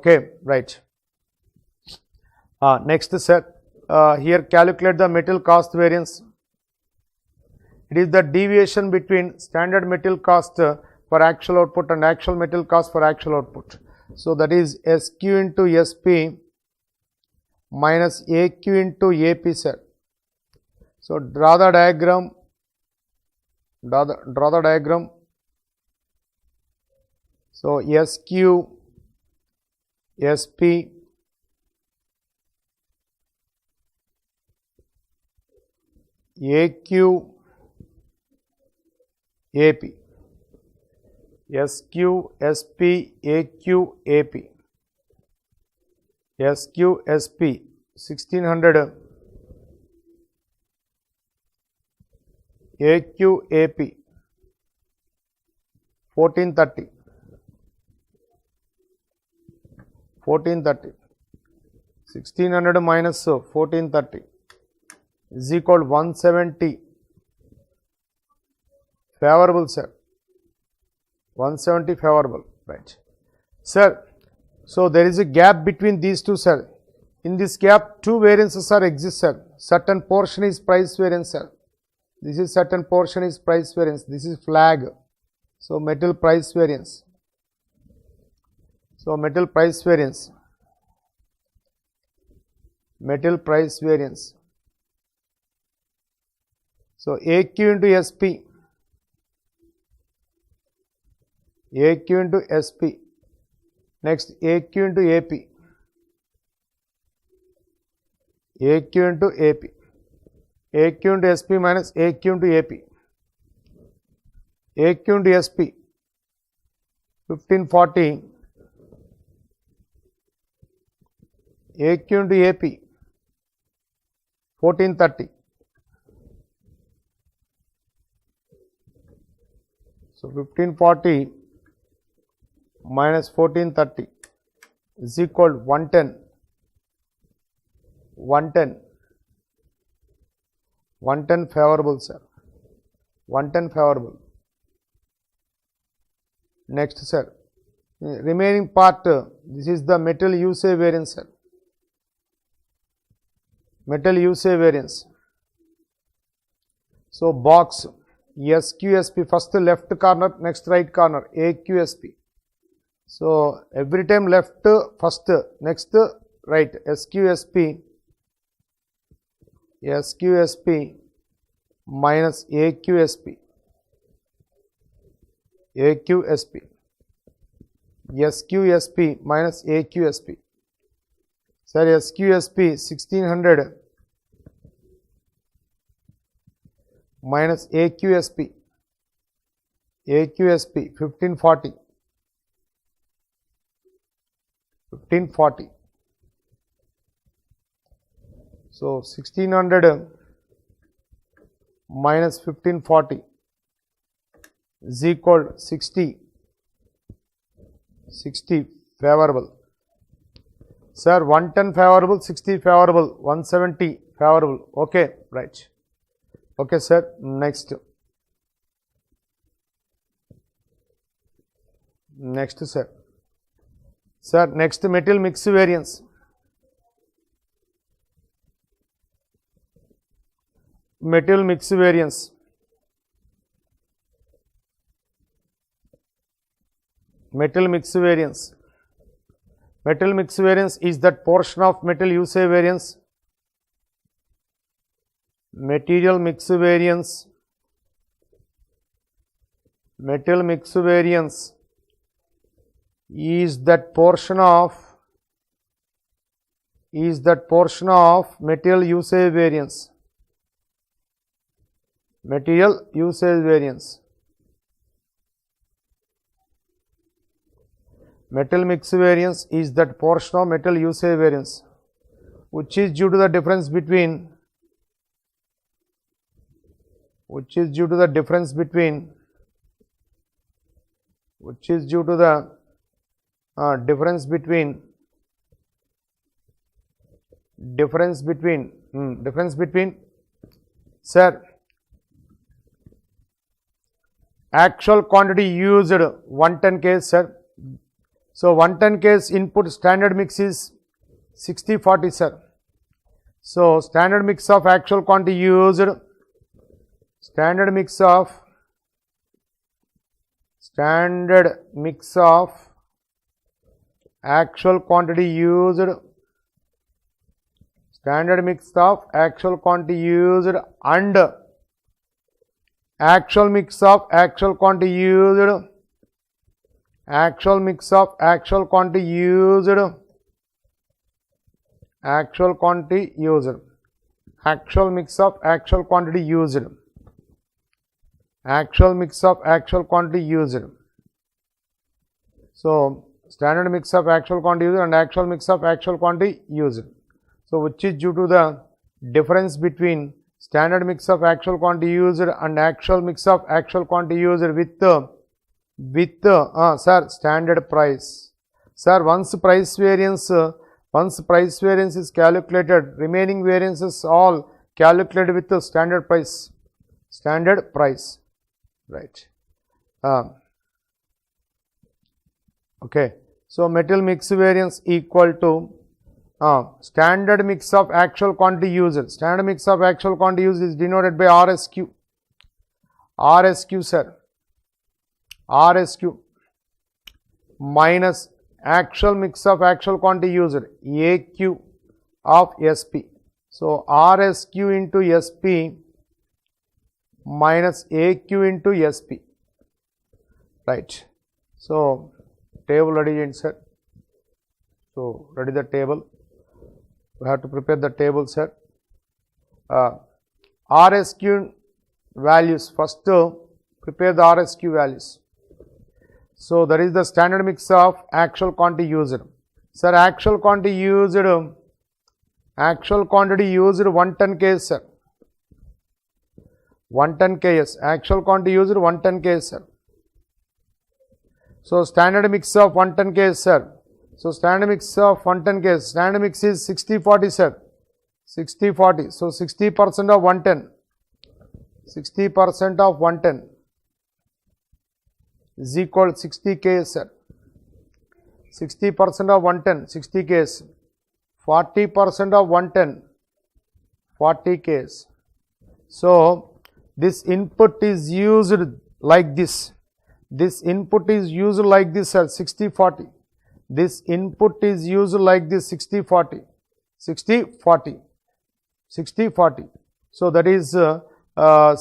Okay, right. Next sir, here calculate the material cost variance. It is the deviation between standard material cost for actual output and actual material cost for actual output. So that is SQ into SP minus AQ into AP sir. So draw the diagram, draw the diagram. So SQ, SP, AQ, AP, SQ, SP, AQ, AP, SQ, SP 1600, AQ, AP 1430, 1600 minus 1430 is equal 170. Favorable sir, 170 favorable, right. Sir, so there is a gap between these two sir. In this gap two variances are exist sir. Certain portion is price variance sir. This is certain portion is price variance. This is flag. So metal price variance. So metal price variance. Metal price variance. So AQ into SP. AQ into SP. Next AQ into AP. AQ into AP. AQ into SP minus AQ into AP. AQ into SP 1540. AQ into AP 1430. So 1540 minus 1430 is equal 110. 110 favorable sir. 110 favorable. Next sir, remaining part, this is the metal usage variance sir. Metal usage variance. So box SQSP, first left corner, next right corner, AQSP. So every time left first, next right, SQSP minus AQSP. SQSP minus AQSP. Sir, SQSP 1600 minus AQSP 1540. So 1600 minus 1540 is equal 60 favorable. Sir, 110 favorable, 60 favorable, 170 favorable. Okay, right. Okay, sir. Next, sir. Sir, next metal mix variance. Metal mix variance. Metal mix variance. Metal mix variance is that portion of metal usage variance. Material mix variance. Metal mix variance is that portion of material usage variance. Material usage variance. Metal mix variance is that portion of metal usage variance which is due to the difference between sir, actual quantity used 110 kg sir. So 110 case input standard mix is 60-40, sir. So standard mix of actual quantity used, standard mix of actual quantity used, standard mix of actual quantity used and actual mix of actual quantity used, actual mix of actual quantity used, actual quantity used, actual mix of actual quantity used, actual mix of actual quantity used. So standard mix of actual quantity used and actual mix of actual quantity used. So which is due to the difference between standard mix of actual quantity used and actual mix of actual quantity used with sir, standard price. Sir, once price variance is calculated, remaining variances all calculated with the standard price. Right. Okay. So metal mix variance equal to standard mix of actual quantity used. Standard mix of actual quantity used is denoted by RSQ. RSQ, sir. RSQ minus actual mix of actual quantity used, AQ of SP. So RSQ into SP minus AQ into SP. Right. So table ready, sir. So ready the table. We have to prepare the table, sir. RSQ values. First prepare the RSQ values. So that is the standard mix of actual quantity used. Sir, actual quantity used 110 kgs, sir. 110 kgs. Actual quantity used 110 kgs, sir. So standard mix of 110 kgs, sir. So standard mix of 110 kgs. Standard mix is 60-40, sir. 60-40. So 60% of 110. 60% of 110 is equal to 60 kgs, sir. 60% of 110, 60 kgs. 40% of 110, 40 kgs. So this input is used like this. This input is used like this, sir, 60-40. This input is used like this, 60-40. 60-40. 60-40. So that is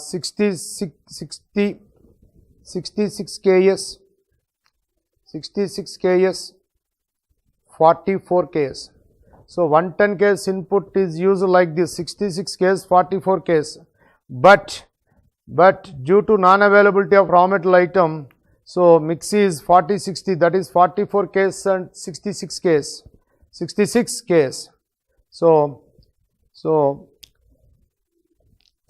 66 kgs, 66 kgs, 44 kgs. So 110 kgs input is used like this, 66 kgs, 44 kgs. But due to non-availability of raw metal item, so mix is 40-60, that is 44 kgs and 66 kgs. 66 kgs. So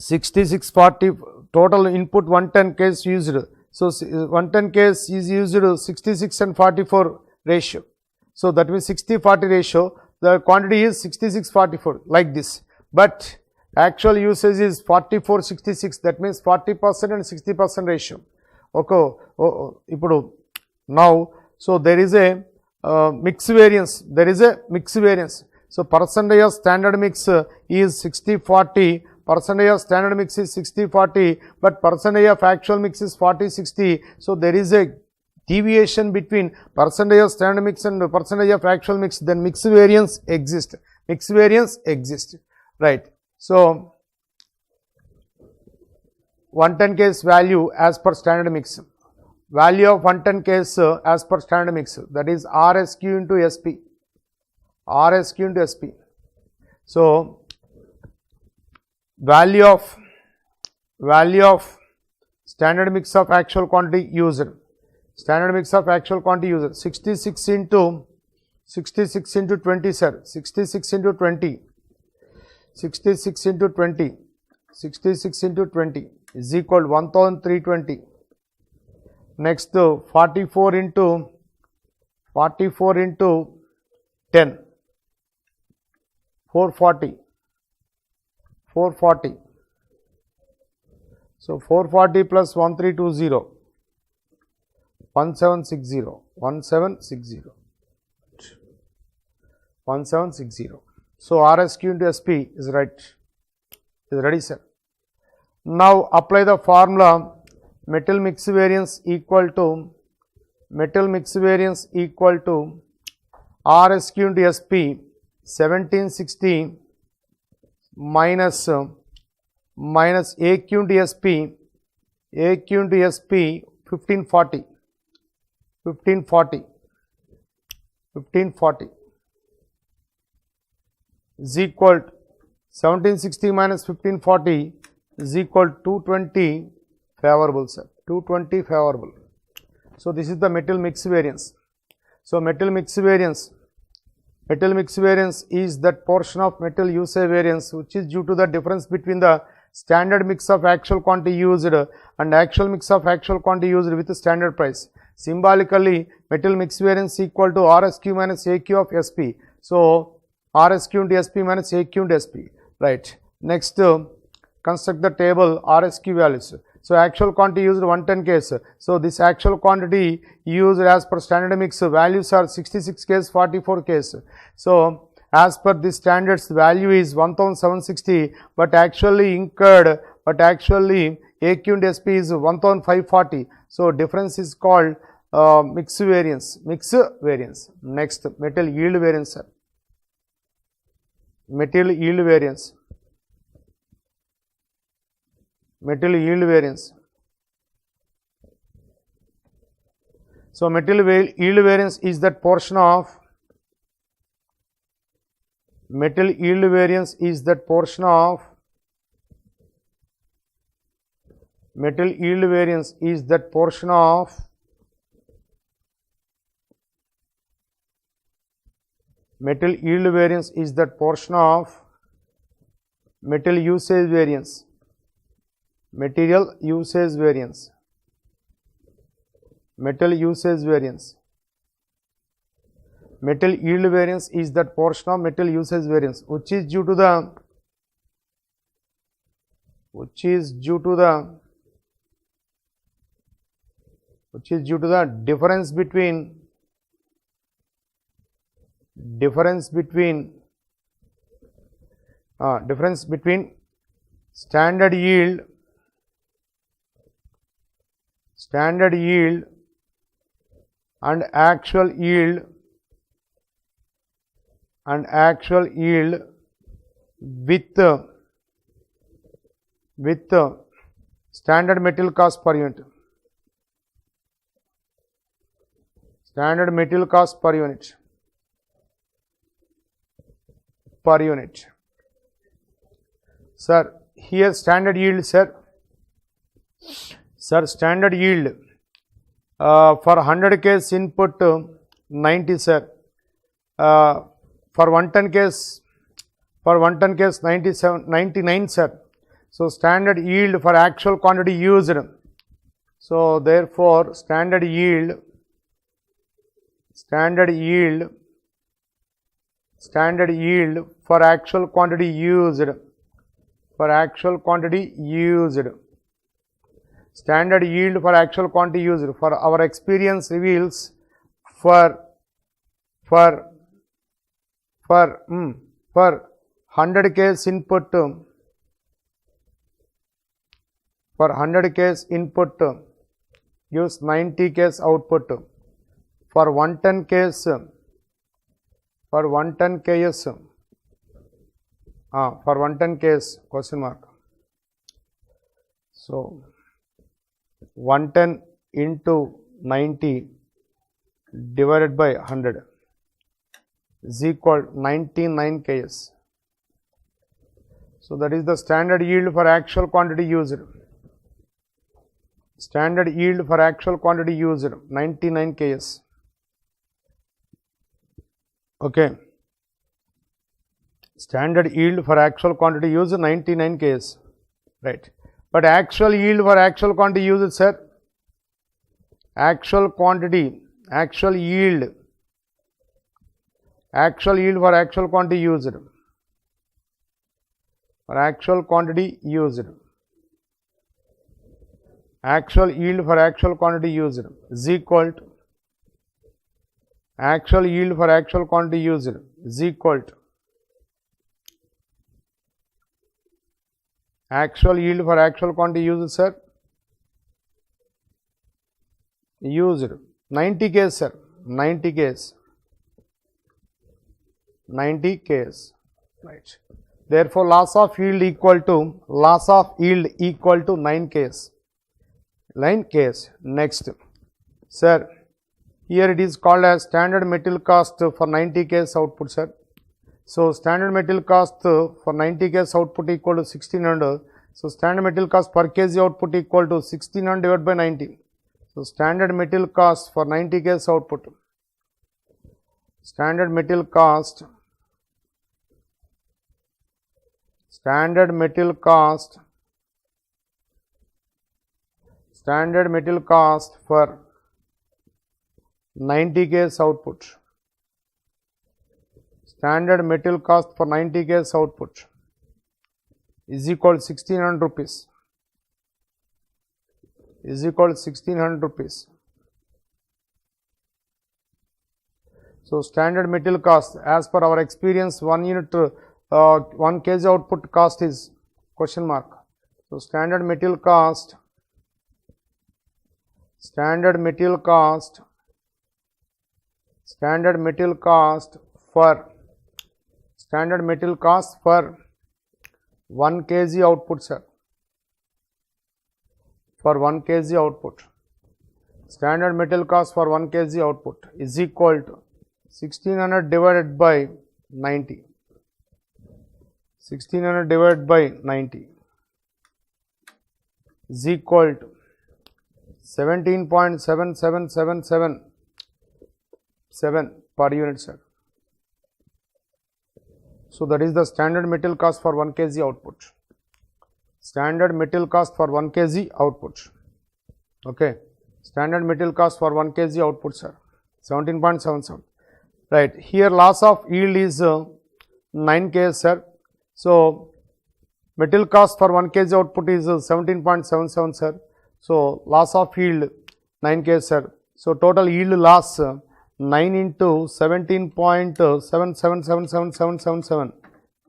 66-40 total input 110 kgs used. So 110 kgs is used 66 and 44 ratio. So that means 60-40 ratio. The quantity is 66-44 like this. But actual usage is 44-66. That means 40% and 60% ratio. Okay. Now, so there is a mix variance. There is a mix variance. So percentage of standard mix is 60-40. Percentage of standard mix is 60-40, but percentage of actual mix is 40-60. So there is a deviation between percentage of standard mix and percentage of actual mix. Then mix variance exists. Mix variance exists. Right. So 110 kgs value as per standard mix. Value of 110 kgs as per standard mix. That is RSQ into SP. RSQ into SP. So value of standard mix of actual quantity used. Standard mix of actual quantity used. 66 into 20, sir. 66 into 20. 66 into 20. 66 into 20 is equal to 1320. Next 44 into 10. 440. 440. So 440 plus 1320, 1760, 1760. 1760. So RSQ into SP is right. Is ready, sir. Now apply the formula metal mix variance equal to RSQ into SP 1760 minus AQ into SP 1540 is equal to 1760 minus 1540 is equal to 220 favorable, sir. 220 favorable. So this is the metal mix variance. So metal mix variance is that portion of metal usage variance which is due to the difference between the standard mix of actual quantity used and actual mix of actual quantity used with the standard price. Symbolically, metal mix variance equal to RSQ minus AQ of SP. So RSQ into SP minus AQ into SP. Right. Next, construct the table RSQ values. So actual quantity used 110 case. So this actual quantity used as per standard mix values are 66 case, 44 case. So as per this standards value is 1760, but actually incurred, AQ and SP is 1540. So difference is called mix variance. Next, metal yield variance, sir. Metal yield variance. So metal yield variance is that portion of metal yield variance is that portion of metal yield variance is that portion of metal yield variance is that portion of metal usage variance. Material usage variance. Metal usage variance. Metal yield variance is that portion of metal usage variance which is due to the difference between standard yield and actual yield with standard metal cost per unit. Standard metal cost per unit. Sir, here standard yield, sir. Standard yield for 100 case input 90, sir. For 110 case 99, sir. So standard yield for actual quantity used. So therefore standard yield for actual quantity used. Standard yield for actual quantity used for our experience reveals for 100 case input gives 90 case output. For 110 case question mark. So 110 into 90 divided by 100 is equal to 99 Ks. So that is the standard yield for actual quantity used. 99 Ks. Okay. Standard yield for actual quantity used 99 Ks. Right. But actual yield for actual quantity used, sir. Actual yield for actual quantity used. Actual yield for actual quantity used is equal to actual yield for actual quantity used is equal to actual yield for actual quantity used, sir, used 90 Ks, sir, 90 Ks, 90 Ks, right. Therefore, loss of yield equal to 9 Ks, 9 Ks. Next, sir, here it is called as standard material cost for 90 Ks output, sir. So, standard material cost for 90 Ks output equal to 1600. So, standard material cost per kg output equal to 1600 divided by 90. So, standard material cost for 90 Ks output, standard material cost for 90 Ks output, standard material cost for 90 Ks output is equal to 1600 rupees, is equal to 1600 rupees. So, standard material cost as per our experience 1 unit 1 kg output cost is question mark. So, standard material cost for 1 kg output, sir, for 1 kg output, standard material cost for 1 kg output is equal to 1600 divided by 90, 1600 divided by 90 is equal to 17.77777 per unit, sir. So, that is the standard material cost for 1 kg output, standard material cost for 1 kg output, okay, standard material cost for 1 kg output, sir, 17.77, right. Here loss of yield is 9 Ks, sir. So, material cost for 1 kg output is 17.77, sir. So, loss of yield 9 Ks, sir. So, total yield loss 9 into 17.777777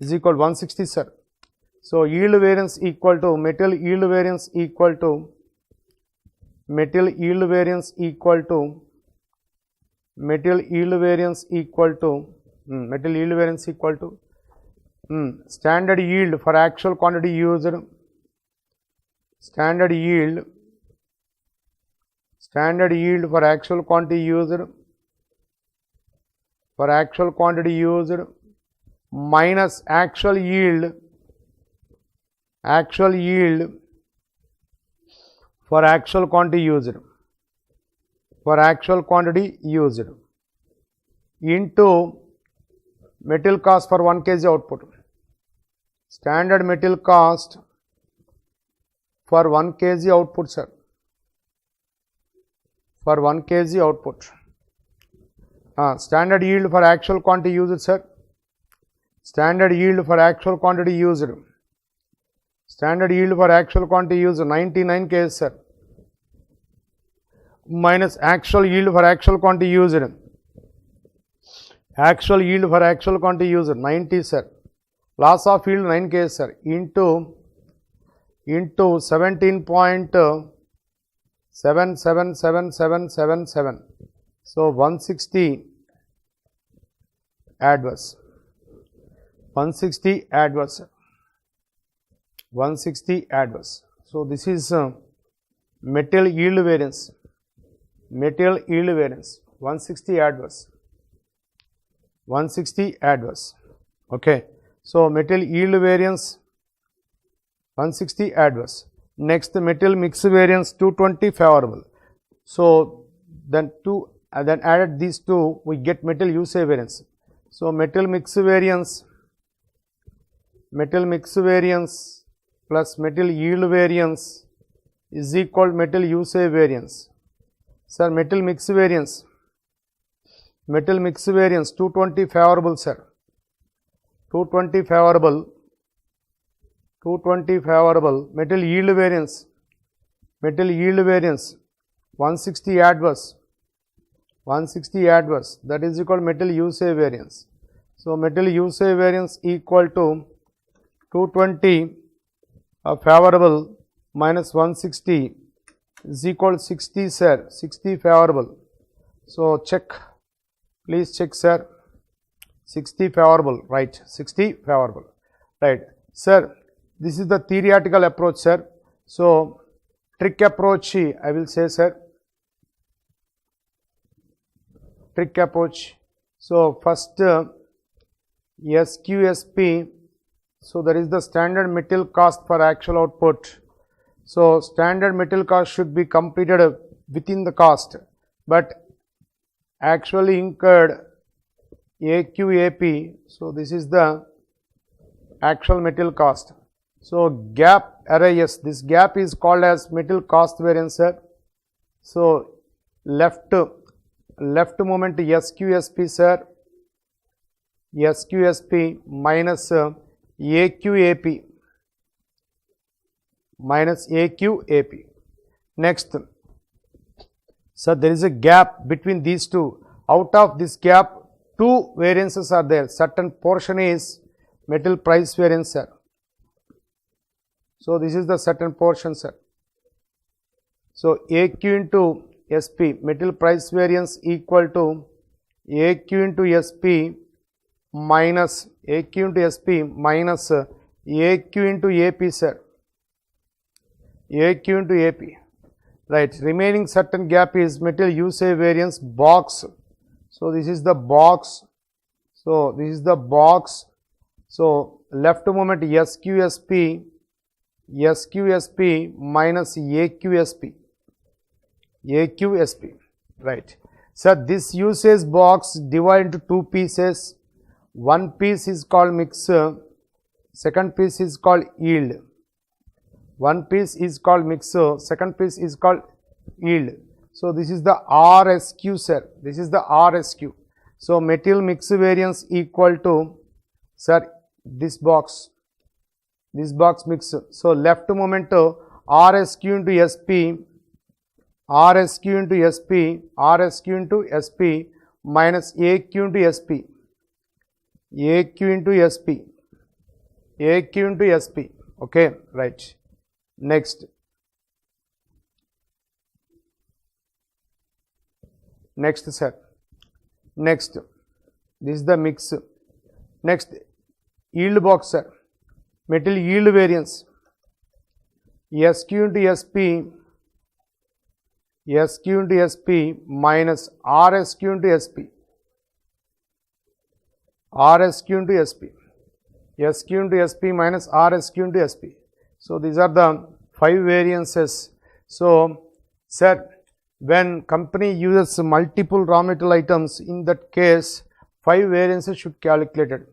is equal to 160, sir. So, yield variance equal to material yield variance equal to material yield variance equal to material yield variance equal to material yield variance equal to standard yield for actual quantity used, standard yield for actual quantity used, minus actual yield for actual quantity used, into material cost for 1 kg output, standard material cost for 1 kg output, sir, for 1 kg output, standard yield for actual quantity used, sir, standard yield for actual quantity used, 99 Ks, sir, minus actual yield for actual quantity used, 90, sir, loss of yield 9 Ks, sir, into 17.777777. So, 160 adverse, 160 adverse, 160 adverse. So, this is material yield variance, 160 adverse, 160 adverse, okay. So, material yield variance 160 adverse. Next, material mix variance 220 favorable. So, then added these two, we get material usage variance. So, material mix variance plus material yield variance is equal to material usage variance. Sir, material mix variance 220 favorable, sir, 220 favorable, material yield variance 160 adverse, that is equal to material usage variance. So material usage variance equal to 220 favorable minus 160 is equal to 60 sir, 60 favorable. So check, please check sir, 60 favorable, right, 60 favorable, right. Sir, this is the theoretical approach sir. So trick approach I will say sir, trick approach. So first SQSP, so that is the standard material cost for actual output. So standard material cost should be completed within the cost, but actually incurred AQAP. So this is the actual material cost. So gap RIS, this gap is called as material cost variance sir. So left moment SQSP sir, SQSP minus AQAP, minus AQAP. Next, so there is a gap between these two. Out of this gap, two variances are there. Certain portion is material price variance sir. So this is the certain portion sir. So AQ into SP, material price variance equal to AQ into SP minus AQ into SP minus AQ into AP sir. AQ into AP, right. Remaining certain gap is material usage variance box. So this is the box. So this is the box. So left moment SQSP, SQSP minus AQSP, AQSP, right. So this usage box divided into two pieces. One piece is called mixer, second piece is called yield. One piece is called mixer, second piece is called yield. So this is the RSQ sir, this is the RSQ. So material mix variance equal to sir this box mixer. So left moment RSQ into SP, RSQ into SP, RSQ into SP minus AQ into SP, AQ into SP, AQ into SP, okay, right. Next, sir, next, this is the mix. Next, yield box sir, material yield variance, SQ into SP, SQ into SP minus RSQ into SP, RSQ into SP, SQ into SP minus RSQ into SP. So these are the 5 variances. So sir, when company uses multiple raw material items, in that case 5 variances should be calculated.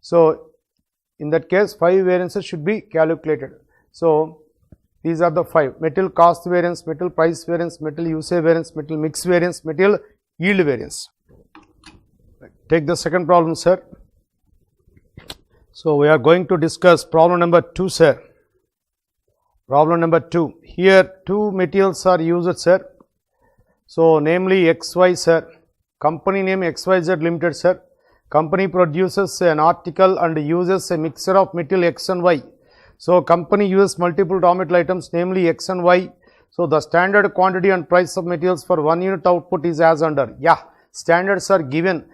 So in that case 5 variances should be calculated. So these are the 5: material cost variance, material price variance, material usage variance, material mix variance, material yield variance. Take the second problem sir. So we are going to discuss problem number 2 sir. Problem number 2. Here two materials are used sir. So namely XY sir, company name XYZ Limited sir. Company produces an article and uses a mixture of material X and Y. So company uses multiple raw material items namely X and Y. So the standard quantity and price of materials for 1 unit output is as under. Yeah, standards are given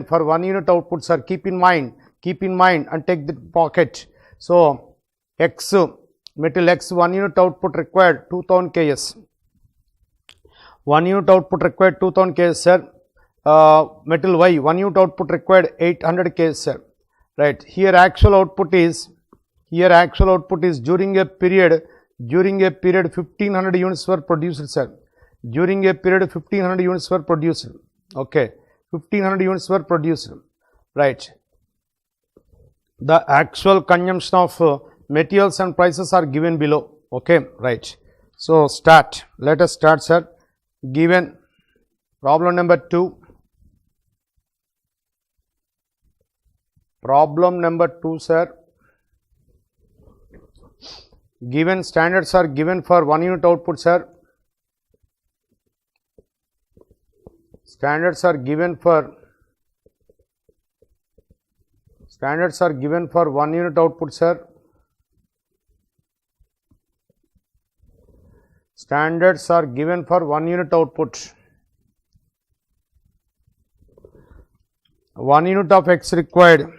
for 1 unit output sir. Keep in mind and take the pocket. So X, material X 1 unit output required 2000 Ks. 1 unit output required 2000 Ks sir. Material Y 1 unit output required 800 Ks sir. Right. Here actual output is during a period 1500 units were produced sir. During a period 1500 units were produced. Okay. 1500 units were produced. Right. The actual consumption of materials and prices are given below. Okay, right. So start. Let us start sir. Given problem number 2. Problem number 2 sir. Given standards are given for 1 unit output sir. Standards are given for Standards are given for 1 unit output, sir. Standards are given for 1 unit output. 1 unit of X required.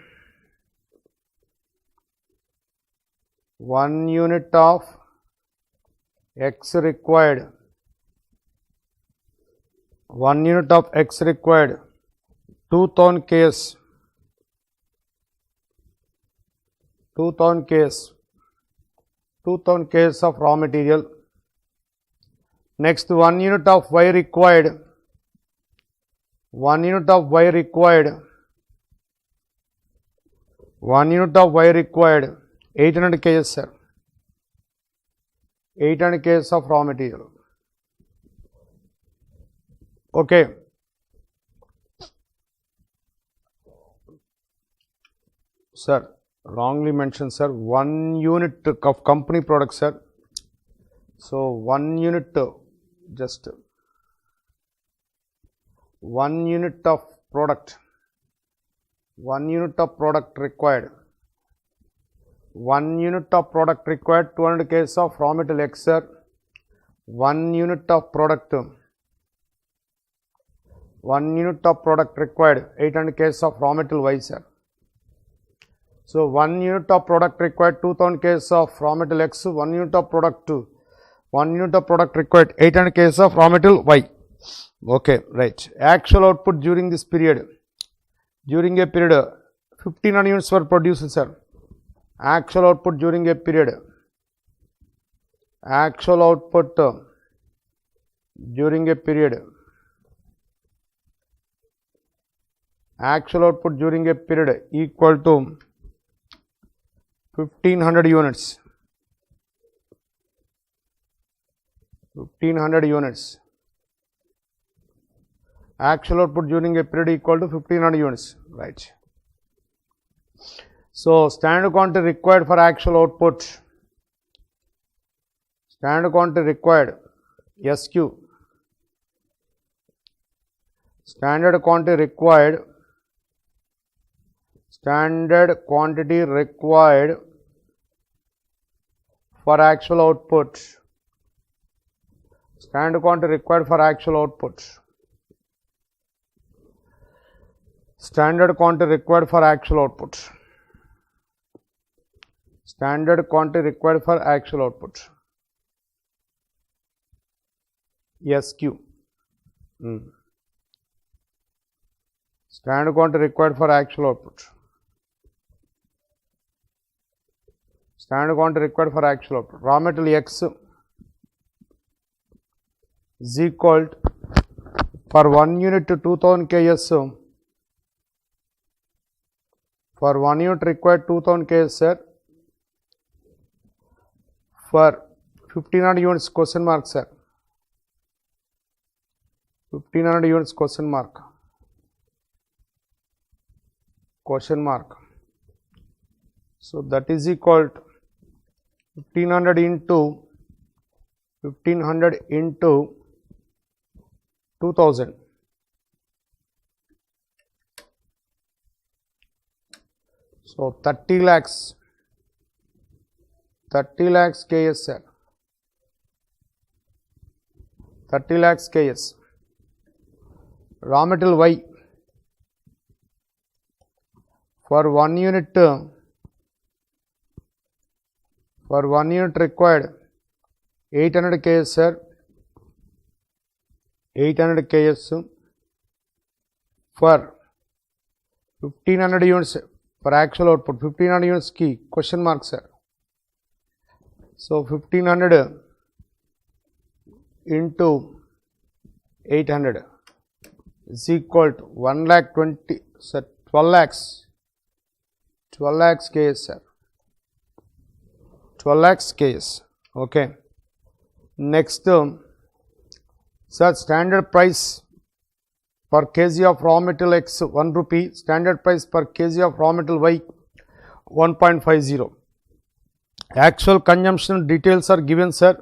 1 unit of X required. 1 unit of X required. 2000 Ks. 2000 Ks. 2000 Ks of raw material. Next, 1 unit of Y required. 1 unit of Y required. 1 unit of Y required. 800 Ks, sir. 800 Ks of raw material. Okay. Sir, wrongly mentioned, sir. 1 unit of company product, sir. So 1 unit, just 1 unit of product. 1 unit of product required. 1 unit of product required 200 Ks of raw material X, sir. 1 unit of product. 1 unit of product required 800 Ks of raw material Y, sir. So 1 unit of product required 2000 Ks of raw material X, 1 unit of product 1 unit of product required 800 Ks of raw material Y. Okay, right. Actual output during this period. During a period 1500 units were produced, sir. Actual output during a period. Actual output during a period. Actual output during a period equal to 1500 units. 1500 units. Actual output during a period equal to 1500 units. Right. So, standard quantity required for actual output. Standard quantity required SQ. Standard quantity required. Standard quantity required for actual output. Standard quantity required for actual output. Standard quantity required for actual output. Standard quantity required for actual output. SQ. Standard quantity required for actual output. Standard quantity required for actual output. Raw material X is equal to, for 1 unit to 2000 Ks. For 1 unit required 2000 Ks, sir. For 1500 units question mark, sir. 1500 units question mark. Question mark. So that is equal to 1500 into 2000. So 30 lakhs. 30 lakhs Ks, sir. 30 lakhs Ks. Raw material Y. For 1 unit, required 800 Ks, sir. 800 Ks for 1500 units for actual output. 1500 units key question mark, sir. So 1500 into 800 is equal to 1,20,000, sir. 12 lakhs. 12 lakhs Ks, sir. 12 lakhs Ks. Okay. Next, sir, standard price per kg of raw material X 1 rupee. Standard price per kg of raw material Y 1.50. Actual consumption details are given, sir.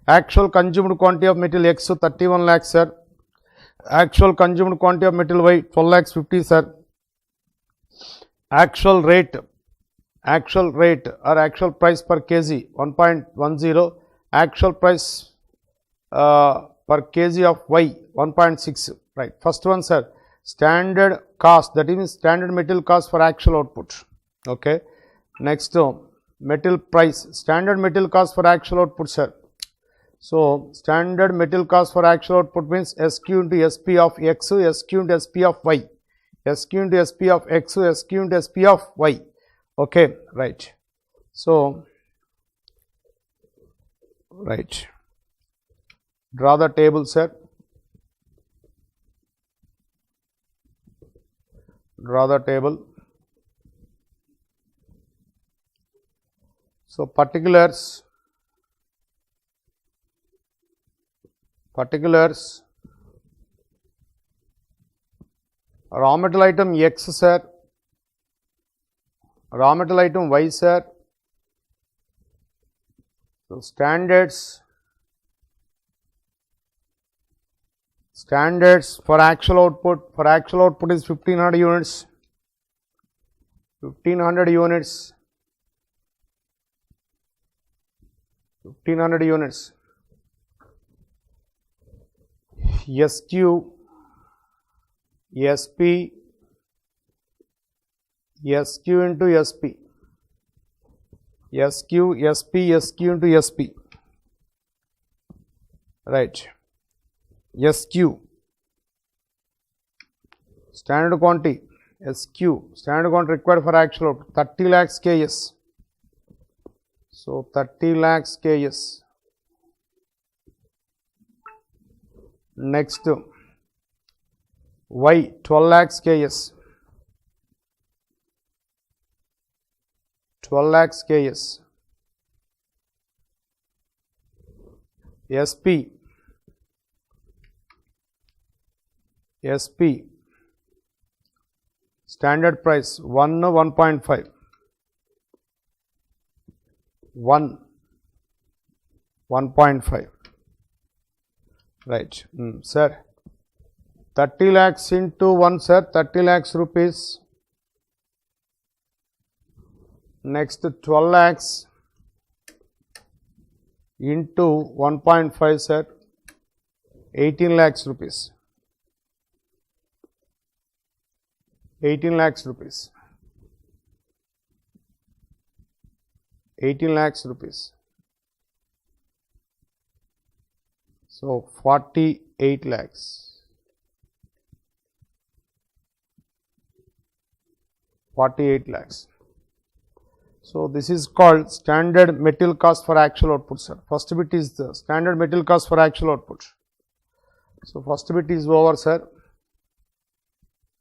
Actual consumed quantity of material X 31 lakhs, sir. Actual consumed quantity of material Y 12 lakhs 50, sir. actual rate or actual price per kg 1.10, actual price per kg of Y 1.6, right. First one, sir, standard cost, that means standard material cost for actual output. Okay. Next, material price, standard material cost for actual output, sir. So, standard material cost for actual output means SQ into SP of X, SQ into SP of Y, SQ into SP of X, SQ into SP of Y. Okay, right. So, right. Draw the table, sir. Draw the table. So, particulars, raw material item X, sir, raw material item Y, sir. So, standards for actual output is 1500 units, 1500 units, 1500 units. SQ, SP, SQ into SP, SQ, SP, SQ into SP, right. SQ, standard quantity, SQ, standard quantity required for actual output, 30 lakhs KS. So, 30 lakhs KS. Next, Y, 12 lakhs KS, 12 lakhs KS. SP, standard price 1.5, 1.5, right. Sir, 30 lakhs into 1, sir, 30 lakhs rupees. Next, 12 lakhs into 1.5, sir, 18 lakhs rupees, 18 lakhs rupees, 18 lakhs rupees. So, 48 lakhs, 48 lakhs. So, this is called standard material cost for actual output, sir. First bit is the standard material cost for actual output. So, first bit is over, sir.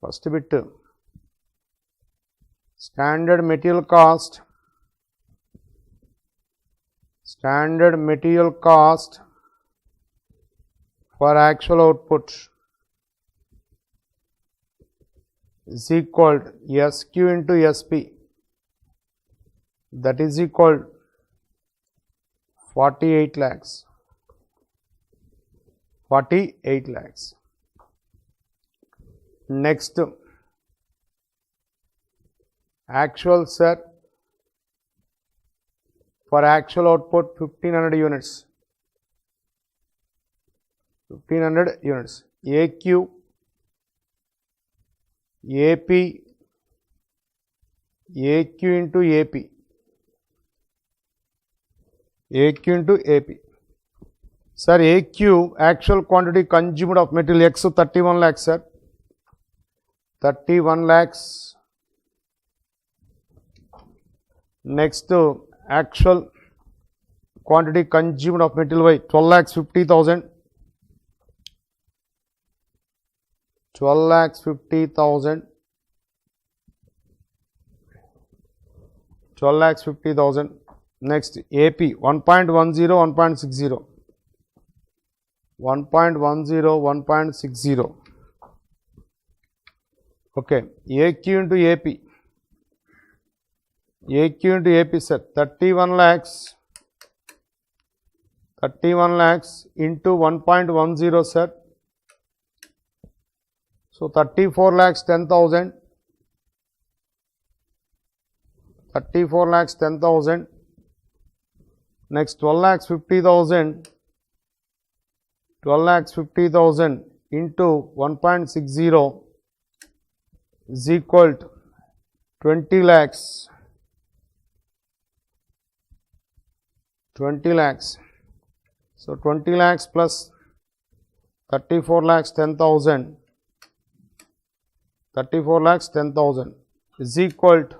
First bit, standard material cost, for actual output is equal to SQ into SP, that is equal to 48 lakhs, 48 lakhs. Next, actual, sir, for actual output 1500 units, 1500 units. AQ, AP, AQ into AP, AQ into AP. Sir, AQ, actual quantity consumed of material X, 31 lakhs, sir, 31 lakhs. Next, actual quantity consumed of material Y, 12 lakhs 50,000, 12 lakhs 50,000, 12 lakhs 50,000. Next, AP 1.10, 1.60, 1.10, 1.60. Okay, AQ into AP, AQ into AP, sir, 31 lakhs, 31 lakhs into 1.10, sir. So, 34 lakhs 10,000, 34 lakhs 10,000. Next 12 lakhs 50,000. 12 lakhs 50,000 into 1.60 is equal to 20 lakhs. 20 lakhs. So 20 lakhs plus 34 lakhs 10,000. 34 lakhs 10,000 is equal to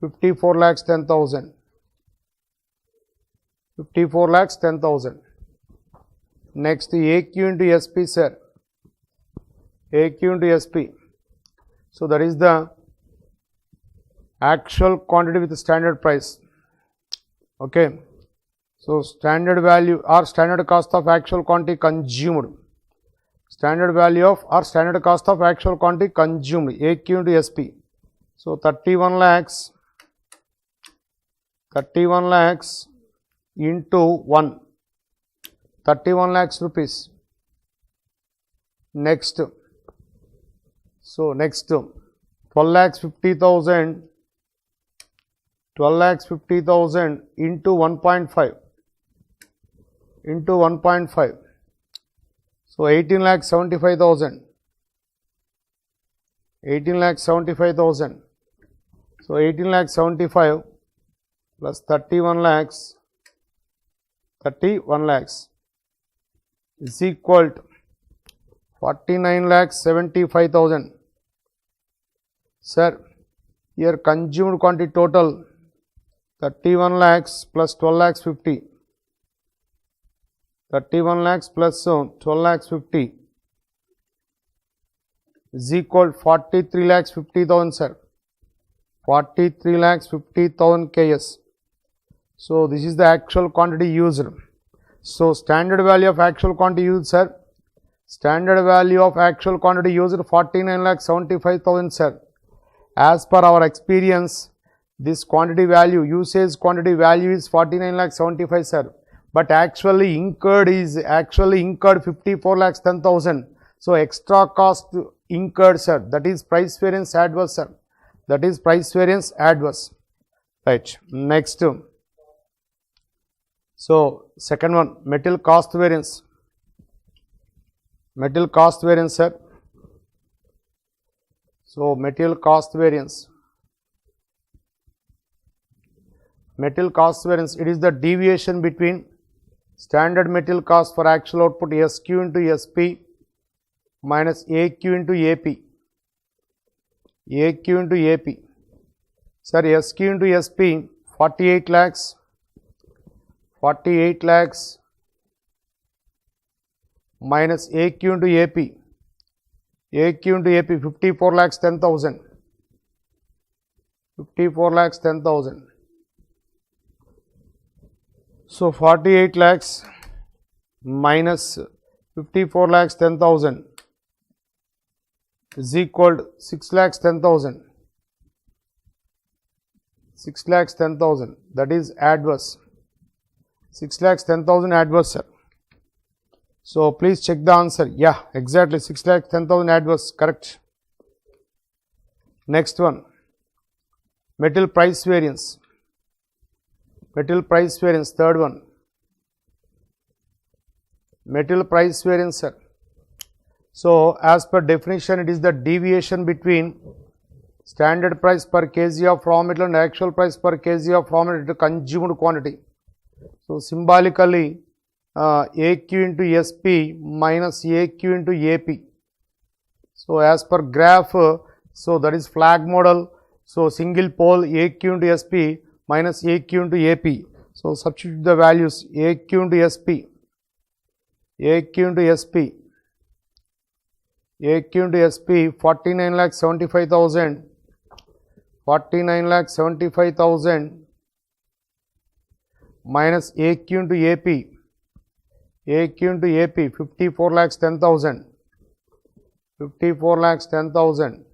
54 lakhs 10,000. 54 lakhs 10,000. Next AQ into SP, sir. AQ into SP. So that is the actual quantity with the standard price. Okay. So standard value or standard cost of actual quantity consumed. Standard value of or standard cost of actual quantity consumed. AQ into SP. So 31 lakhs. 31 lakhs into 1. 31 lakhs rupees. Next. So next 12 lakhs 50,000. 12 lakhs 50,000 into 1.5. Into 1.5. So 18 lakhs 75,000. 18 lakhs 75,000. So 18 lakhs 75 plus 31 lakhs. 31 lakhs is equal to 49 lakhs 75,000. Sir, here consumed quantity total 31 lakhs plus 12 lakhs 50. 31 lakhs plus 12 lakhs 50 is equal to 43 lakhs 50,000, sir. 43 lakhs 50,000 KS. So this is the actual quantity used. So standard value of actual quantity used, sir. Standard value of actual quantity used 49 lakhs 75,000, sir. As per our experience, this quantity value, usage quantity value is 49 lakhs 75, sir. But actually incurred 54 lakhs 10,000. So extra cost incurred, sir. That is price variance adverse, sir. That is price variance adverse. Right. Next. So second one, material cost variance. Material cost variance, sir. So material cost variance. Material cost variance, it is the deviation between standard material cost for actual output SQ into SP minus AQ into AP. AQ into AP. Sir, SQ into SP 48 lakhs. 48 lakhs minus AQ into AP. AQ into AP 54 lakhs 10,000. 54 lakhs 10,000. So 48 lakhs minus 54 lakhs 10,000 is equal to 6 lakhs 10,000. 6 lakhs 10,000, that is adverse. 6 lakhs 10,000 adverse, sir. So please check the answer. Yeah, exactly 6 lakhs 10,000 adverse, correct. Next one, material price variance. Material price variance, third one. Material price variance, sir. So as per definition, it is the deviation between standard price per kg of raw material and actual price per kg of raw material consumed quantity. So symbolically AQ into SP minus AQ into AP. So as per graph, so that is flag model. So single pole AQ into SP minus AQ into AP. So substitute the values AQ into SP. AQ into SP. AQ into SP 49 lakh 75,000. 49 lakh 75,000 minus AQ into AP. AQ into AP 54 lakhs 10,000. 54 lakhs 10,000.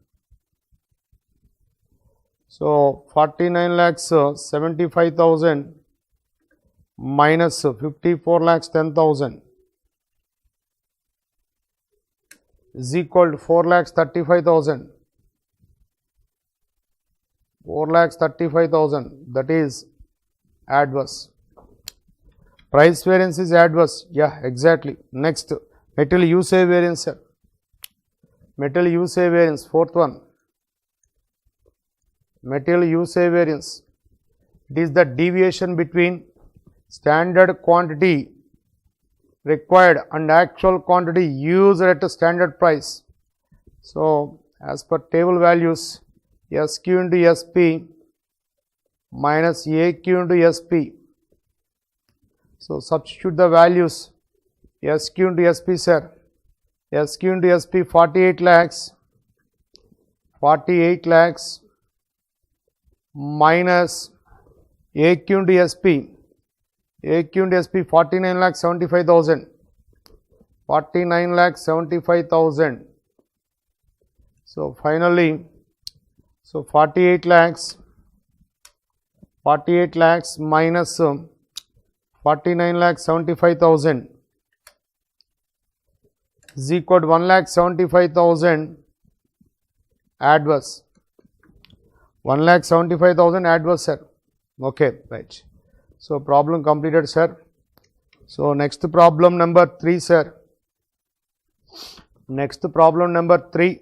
So 49 lakhs 75,000 minus 54 lakhs 10,000 is equal to 4 lakhs 35,000. 4,35,000, that is adverse. Price variance is adverse, yeah, exactly. Next, material usage variance, sir. Material usage variance, fourth one. Material usage variance, it is the deviation between standard quantity required and actual quantity used at a standard price. So, as per table values, SQ into SP minus AQ into SP. So, substitute the values SQ into SP, sir. SQ into SP 48 lakhs minus AQ into SP. AQ into SP 49,75,000. 49,75,000. So, finally, so 48 lakhs minus 49,75,000 is equal to 1,75,000 adverse. 1,75,000 adverse, sir. Okay, right. So, problem completed, sir. So, next problem number 3, sir. Next problem number 3.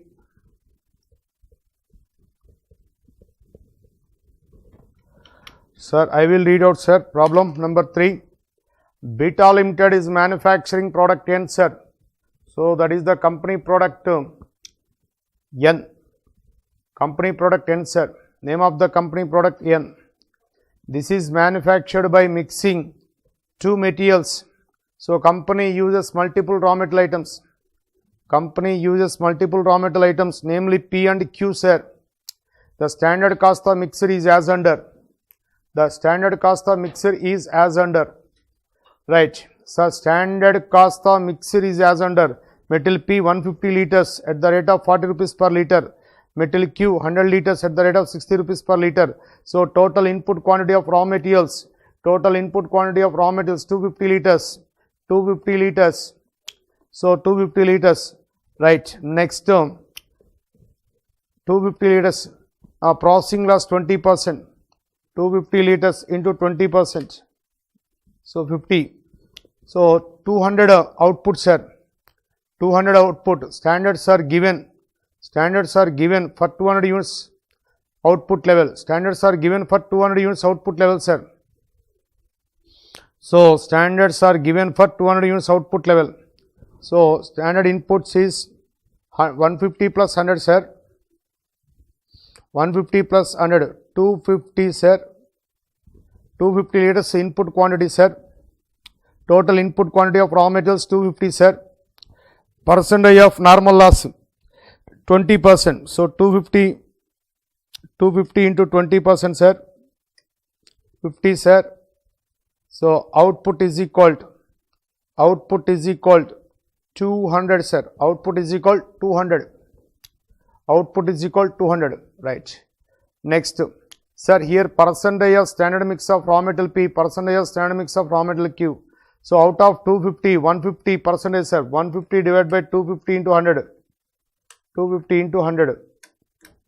Sir, I will read out, sir. Problem number 3. Beta Limited is manufacturing product N, sir. So, that is the company product N. Company product N, sir. Name of the company product N. This is manufactured by mixing two materials. So, company uses multiple raw metal items. Company uses multiple raw metal items, namely P and Q, sir. The standard cost of mixer is as under. The standard cost of mixer is as under. Right. So, standard cost of mixer is as under. Metal P 150 liters at the rate of 40 rupees per liter. Metal Q 100 liters at the rate of 60 rupees per liter. So, total input quantity of raw materials. Total input quantity of raw materials 250 liters. 250 liters. So, 250 liters. Right. Next term. 250 liters. Processing loss 20%. 250 liters into 20%. So, 50. So, 200 output, sir. 200 output. Standards are given. Standards are given for 200 units output level. Standards are given for 200 units output level, sir. So, standards are given for 200 units output level. So, standard inputs is 150 plus 100, sir. 150 plus 100, 250, sir. 250 liters input quantity, sir. Total input quantity of raw materials 250, sir. Percentage of normal loss 20%. So, 250 into 20%, sir. 50, sir. So, output is equal to 200, sir. Output is equal to 200. Output is equal to 200, right. Next, sir, here percentage of standard mix of raw metal P, percentage of standard mix of raw metal Q. So, out of 250, 150 percentage, sir. 150 divided by 250 into 100. 250 into 100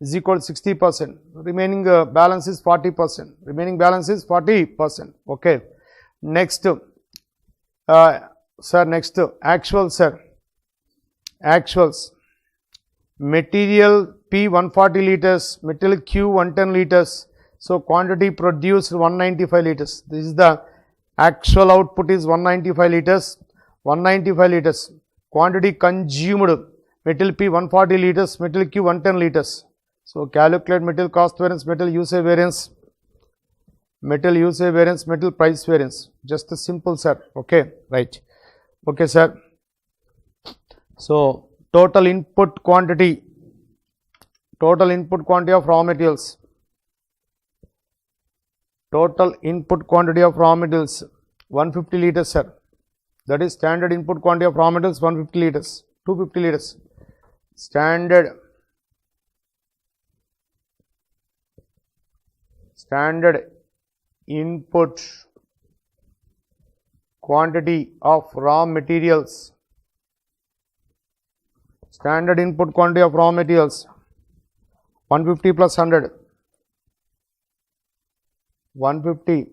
is equal to 60%. Remaining balance is 40%. Remaining balance is 40%. Okay. Next, sir, next, actual, sir. Actuals. Material P 140 liters, material Q 110 liters. So, quantity produced 195 liters. This is the actual output is 195 liters. 195 liters. Quantity consumed, metal P 140 liters, metal Q 110 liters. So, calculate metal cost variance, metal usage variance, metal usage variance, metal price variance. Just a simple, sir. Okay, right. Okay, sir. So, total input quantity of raw materials. Total input quantity of raw materials 150 liters, sir. That is standard input quantity of raw materials 150 liters, 250 liters. Standard input quantity of raw materials. Standard input quantity of raw materials 150 plus 100. 150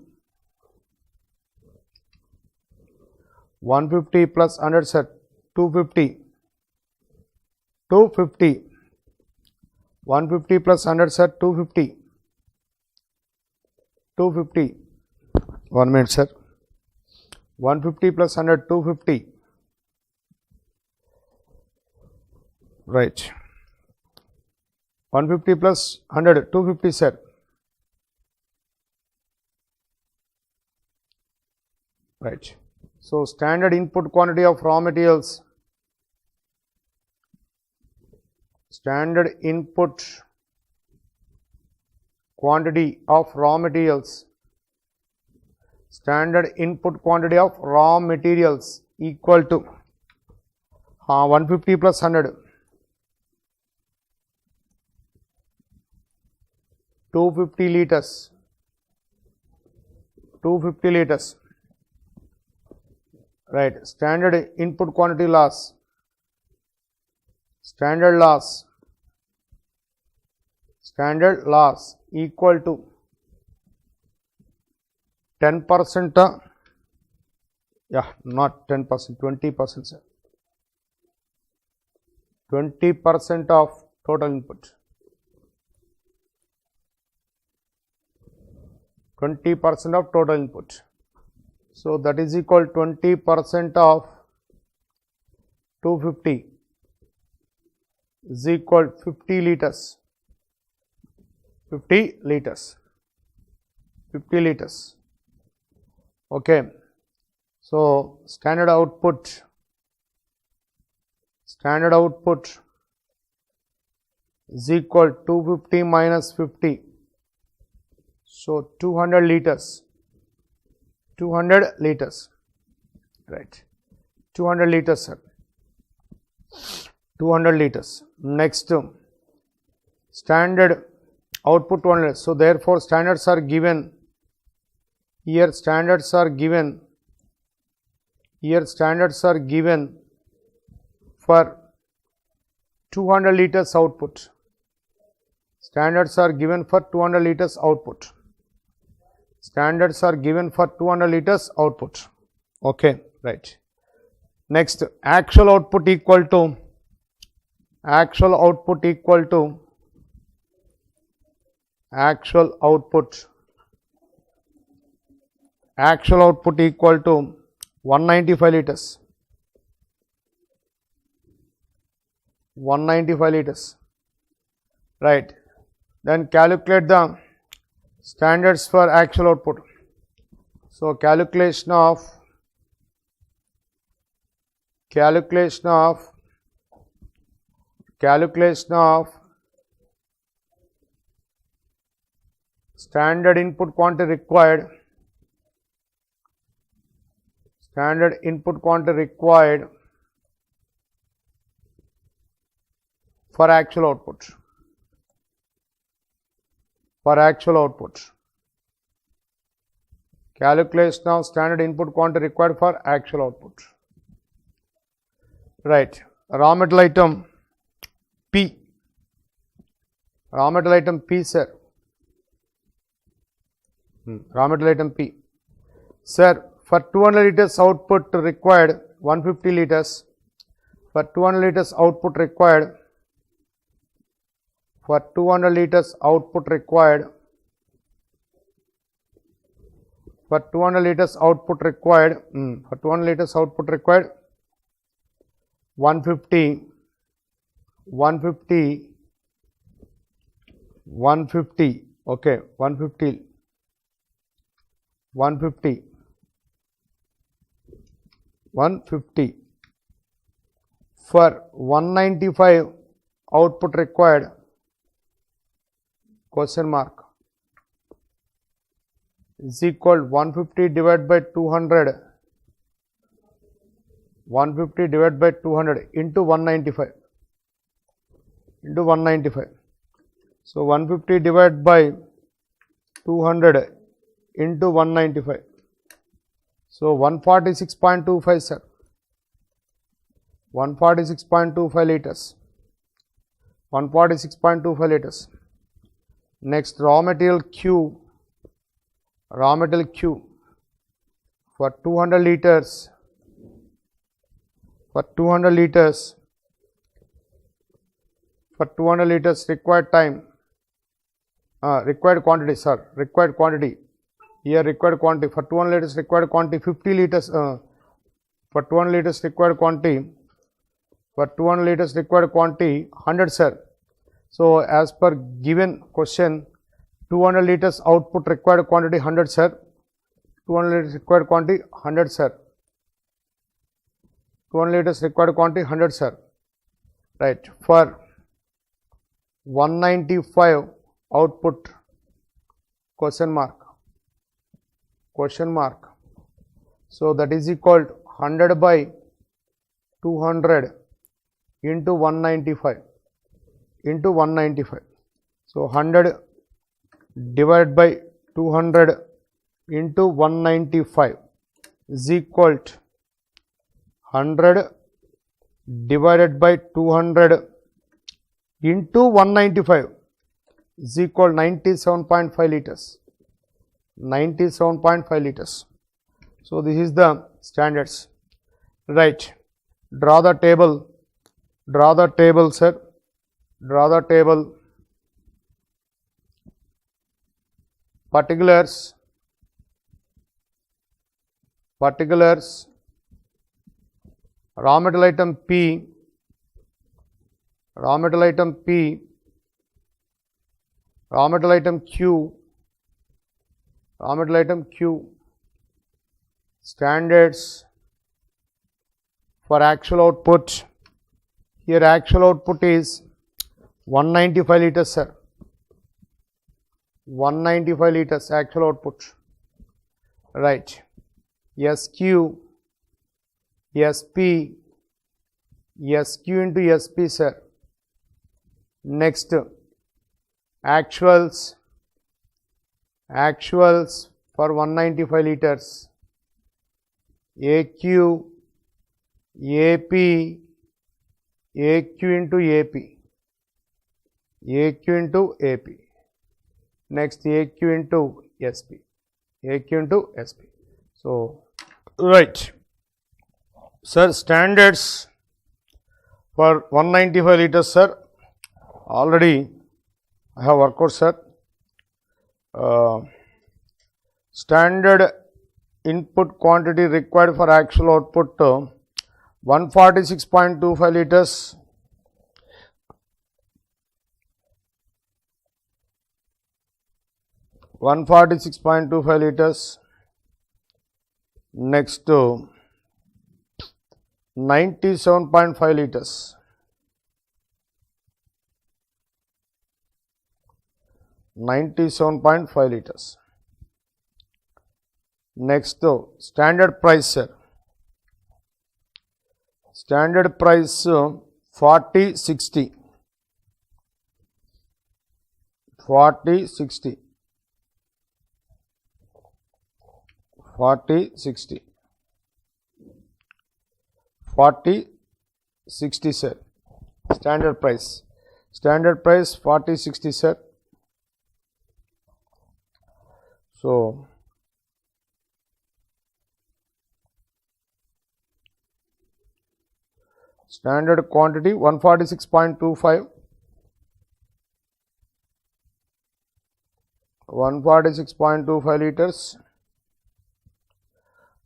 plus 100 sir, 250 150 plus 100 sir, 250 1 minute sir, 150 plus 100 250, right, 150 plus 100 250 sir, right. So, standard input quantity of raw materials, standard input quantity of raw materials, standard input quantity of raw materials equal to 150 plus 100, 250 liters, 250 liters, right. Standard input quantity loss, standard loss equal to 10%, not 10%, 20% sir, 20% of total input, 20% of total input. So, that is equal 20% of 250 is equal 50 liters, 50 liters, 50 liters. Okay. So, standard output is equal 250 minus 50. So, 200 liters, 200 liters, right, 200 liters sir, 200 liters. Next, standard output 200. So, therefore, standards are given here, standards are given for 200 liters output, standards are given for 200 liters output, standards are given for 200 liters output, okay, right. Next, actual output equal to actual output equal to 195 liters, 195 liters, right. Then calculate the standards for actual output. So, calculation of standard input quantity required, for actual output, calculation of standard input quantity required for actual output, right. Raw metal item P, sir, raw metal item P, sir, for 200 liters output required 150 liters, for 200 liters output required, 150 liters, okay, 150 for 195 output required, question mark, is equal 150 divided by 200, 150 divided by 200 into 195, So, 150 divided by 200 into 195. So, 146.25 sir, 146.25 liters, 146.25 liters. Next, raw material Q raw material Q for 200 liters, for 200 liters required time, required quantity, sir, required quantity, here required quantity for 200 liters required quantity 50 liters, for 200 liters required quantity, for 200 liters required quantity 100, sir. So, as per given question, 200 liters output required quantity 100, sir. 200 liters required quantity 100, sir. 200 liters required quantity 100, sir. Right. For 195 output, question mark. So, that is equal to 100 by 200 into 195 into 195. So, 100 divided by 200 into 195 is equal to 100 divided by 200 into 195 is equal to 97.5 liters. 97.5 liters. So, this is the standards. Right. Draw the table, sir. Draw the table. Particulars, raw material item P, raw material item Q, raw material item Q, standards for actual output. Here actual output is 195 liters, sir. 195 liters actual output. Right. SQ, SP, SQ into SP, sir. Next, actuals for 195 liters. AQ, AP, AQ into AP, AQ into AP. Next, AQ into SP, AQ into SP. So, right. Sir, standards for 195 liters, sir. Already I have worked out, sir. Standard input quantity required for actual output 146.25 liters. 146.25 liters. Next, 97.5 liters. 97.5 liters. Next, standard price, sir. Standard price 40/60. 40/60. 40/60. 40/60, sir. Standard price. Standard price 40/60, sir. So, standard quantity 146.25. 146.25 liters.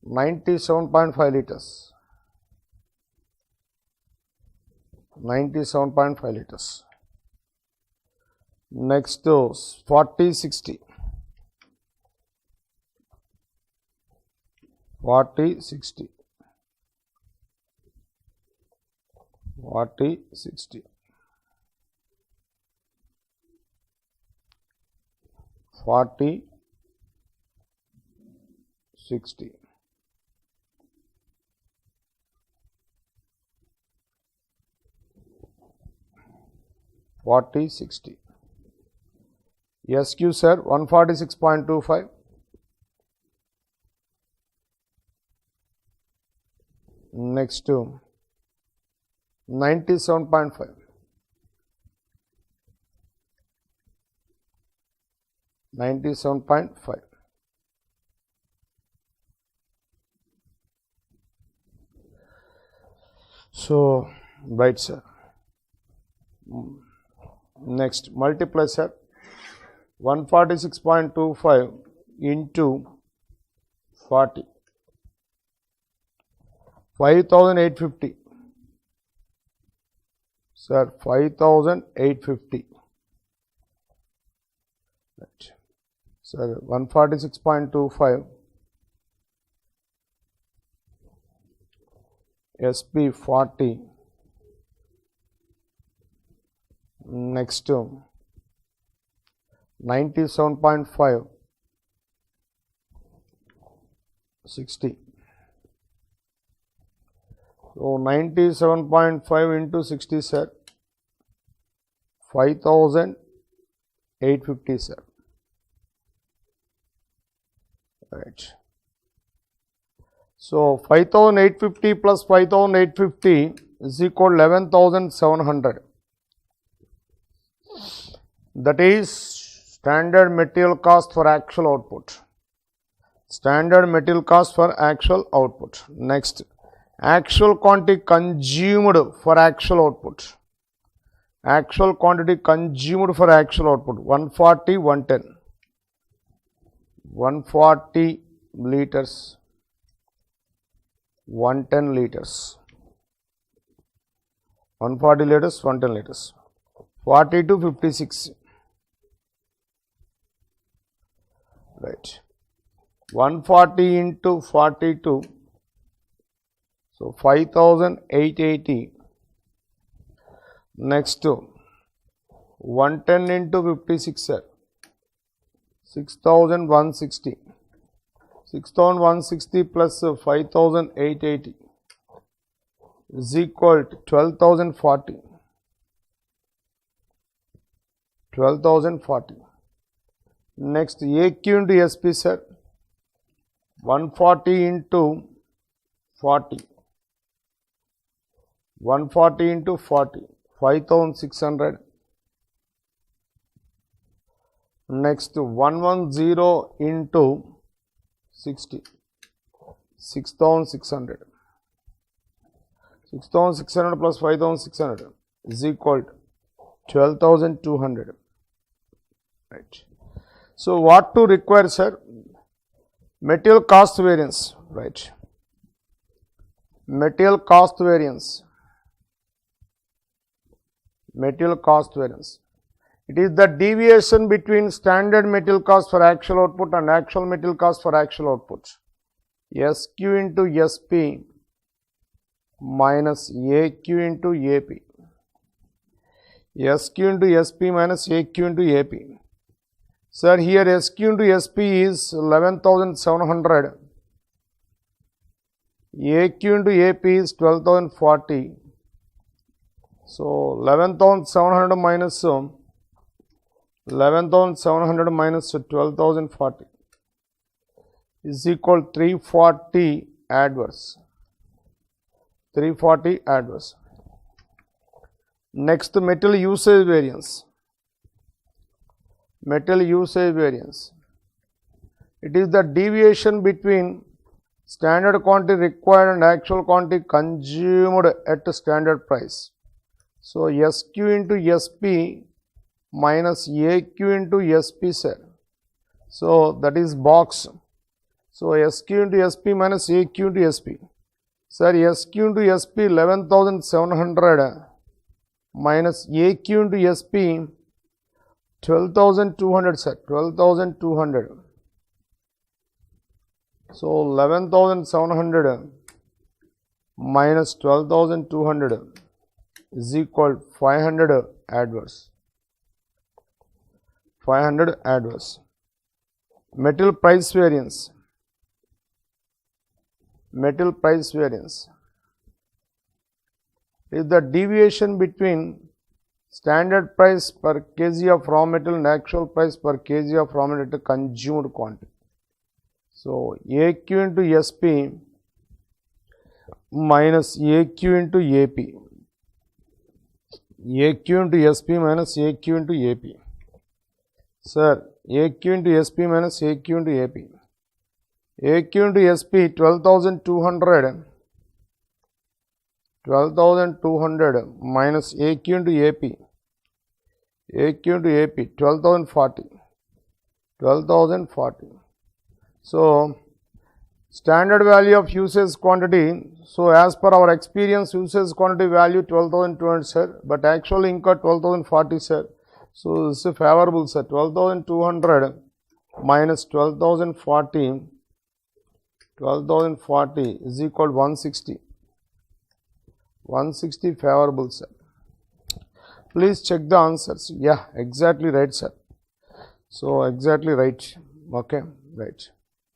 97.5 liters. 97.5 liters. Next, 40/60. 40/60. 40/60. 40/60. 40/60. SQ, sir, 146.25. Next, 97.5. 97.5. So right sir, next multiply sir, 146.25 into 40, 5850 sir, 5850, right sir, 146.25 SP 40, next 97.5 60, so 97.5 into 60 sir, 5850 sir, right. So 5850 plus 5850 is equal to 11,700. That is standard material cost for actual output. Standard material cost for actual output. Next, actual quantity consumed for actual output. Actual quantity consumed for actual output 140, 110. 140 liters, 110 liters. 140 liters, 110 liters. 40 to 56. Right. 140 into 42. So 5,880. Next to 110 into 56 sir, 6,160. 6,160 plus 5,880 is equal to 12,040. 12,040. Next, AQ into SP sir, 140 into 40. 140 into 40, 5,600. Next, 110 into 60, 6,600. 6,600 plus 5,600 is equal to 12,200. Right. So what to require sir? Material cost variance, right. Material cost variance. Material cost variance. It is the deviation between standard material cost for actual output and actual material cost for actual output. SQ into SP minus AQ into AP. SQ into SP minus AQ into AP. Sir, here SQ into SP is 11,700. AQ into AP is 12,040. So 11,700 minus 12,040 is equal to 340 adverse. 340 adverse. Next, material usage variance. Material usage variance. It is the deviation between standard quantity required and actual quantity consumed at standard price. So SQ into SP minus AQ into SP sir. So that is box. So SQ into SP minus AQ into SP. Sir, SQ into SP 11,700 minus AQ into SP 12,200 sir, 12,200. So 11,700 minus 12,200 is equal to 500 adverse. 500 adverse. Material price variance. Material price variance is the deviation between standard price per kg of raw material and actual price per kg of raw material consumed quantity. So AQ into SP minus AQ into AP. AQ into SP minus AQ into AP. Sir, AQ into SP minus AQ into AP. AQ into SP 12,200 12,200 minus AQ into AP. AQ into AP, 12,040. 12,040. So, standard value of usage quantity. So, as per our experience, usage quantity value 12,200 sir, but actually incurred 12,040 sir. So, this is favorable sir. 12,200 minus 12,040. 12,040 is equal to 160. 160 favorable sir. Please check the answers. Yeah, exactly right sir. So, exactly right. Okay, right.